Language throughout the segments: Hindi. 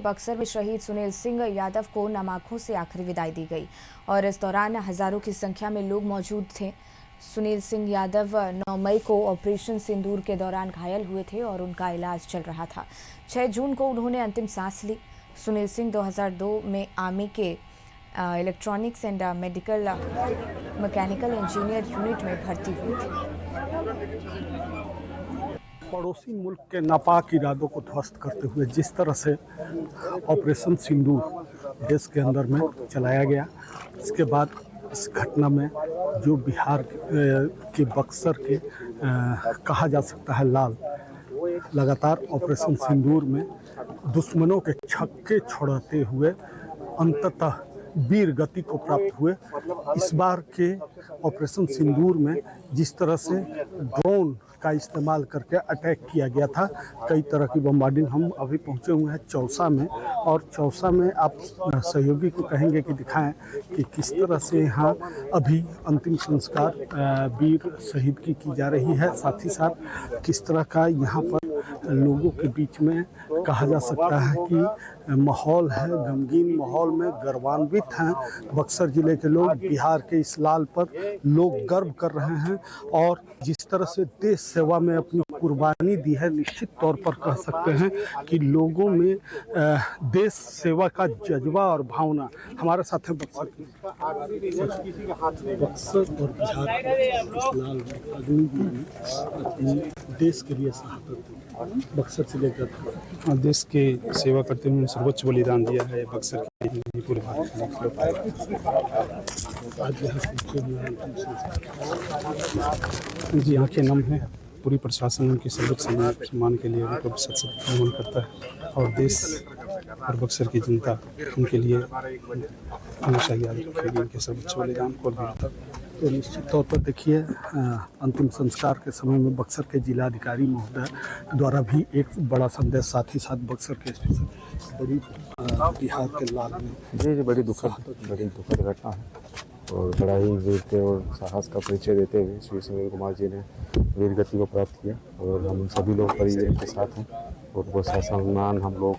बक्सर में शहीद सुनील सिंह यादव को नम आंखों से आखिरी विदाई दी गई और इस दौरान हजारों की संख्या में लोग मौजूद थे। सुनील सिंह यादव 9 मई को ऑपरेशन सिंदूर के दौरान घायल हुए थे और उनका इलाज चल रहा था। 6 जून को उन्होंने अंतिम सांस ली। सुनील सिंह 2002 में आर्मी के electronics and medical mechanical engineer unit में भर्ती हुए थे। पड़ोसी मुल्क के नापाक इरादों को ध्वस्त करते हुए जिस तरह से ऑपरेशन सिंदूर देश के अंदर में चलाया गया, इसके बाद इस घटना में जो बिहार के बक्सर के कहा जा सकता है लाल, लगातार ऑपरेशन सिंदूर में दुश्मनों के छक्के छोड़ाते हुए अंततः वीर गति को प्राप्त हुए। इस बार के ऑपरेशन सिंदूर में जिस तरह से ड्रोन का इस्तेमाल करके अटैक किया गया था, कई तरह की बम्बार्डिंग। हम अभी पहुंचे हुए हैं चौसा में, और चौसा में आप सहयोगी को कहेंगे कि दिखाएं कि किस तरह से यहाँ अभी अंतिम संस्कार वीर शहीद की जा रही है। साथ ही साथ किस तरह का यहाँ पर लोगों के बीच में कहा जा सकता है कि माहौल है, गमगीन माहौल में गर्वान्वित हैं बक्सर जिले के लोग। बिहार के इस लाल पर लोग गर्व कर रहे हैं और जिस तरह से देश सेवा में अपनी कुर्बानी दी है, निश्चित तौर पर कह सकते हैं कि लोगों में देश सेवा का जज्बा और भावना। हमारे साथ हैं बक्सर और बिहार के लाल आदमी भी अपनी देश के लिए शहादत दी। बक्सर से लेकर देश के सेवा करते हुए सर्वोच्च बलिदान दिया है बक्सर के लिए पूरे भारत में। आज यहाँ जी, आंखें नम है। पूरी प्रशासन उनके सर्वोच्च सम्मान के लिए उनको सत नमन करता है और देश और बक्सर की जनता उनके लिए हमेशा याद रखेगी उनके सर्वोच्च बलिदान को। तो निश्चित तौर पर देखिए, अंतिम संस्कार के समय में बक्सर के जिलाधिकारी महोदय द्वारा भी एक बड़ा संदेश, साथ ही साथ बक्सर के बड़ी बिहार के लाल में जी बड़ी दुखद घटना है और बड़ा ही वीरता और साहस का परिचय देते हुए श्री सुनील कुमार जी ने वीर गति को प्राप्त किया और हम सभी लोग परिजन के साथ हैं और वो सम्मान हम लोग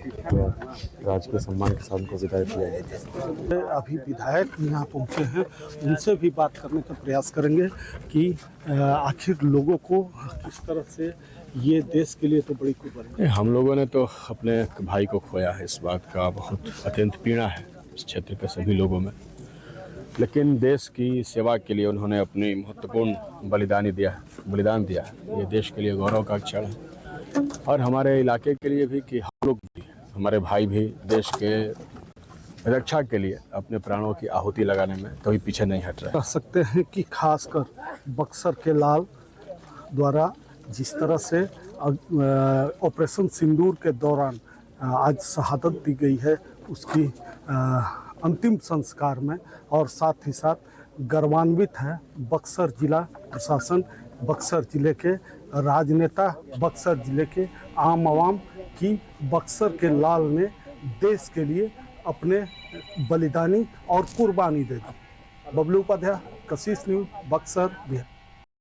राजकीय सम्मान के साथ उनको विदाई किया गया। अभी विधायक यहाँ पहुँचे हैं, उनसे भी बात करने का प्रयास करेंगे कि आखिर लोगों को किस तरह से ये देश के लिए तो बड़ी कुर्बानी। हम लोगों ने तो अपने भाई को खोया है, इस बात का बहुत अत्यंत पीड़ा है इस क्षेत्र के सभी लोगों में, लेकिन देश की सेवा के लिए उन्होंने अपनी महत्वपूर्ण बलिदान दिया है। ये देश के लिए गौरव का क्षण है और हमारे इलाके के लिए भी कि हम लोग भी, हमारे भाई भी देश के रक्षा के लिए अपने प्राणों की आहुति लगाने में कभी पीछे नहीं हट रहे। कह सकते हैं कि खासकर बक्सर के लाल द्वारा जिस तरह से ऑपरेशन सिंदूर के दौरान आज शहादत दी गई है, उसकी अंतिम संस्कार में, और साथ ही साथ गर्वान्वित है बक्सर जिला प्रशासन, बक्सर जिले के राजनेता, बक्सर जिले के आम आवाम की बक्सर के लाल ने देश के लिए अपने बलिदानी और कुर्बानी दे दी। बबलू उपाध्याय, कशिश न्यूज़, बक्सर, बिहार।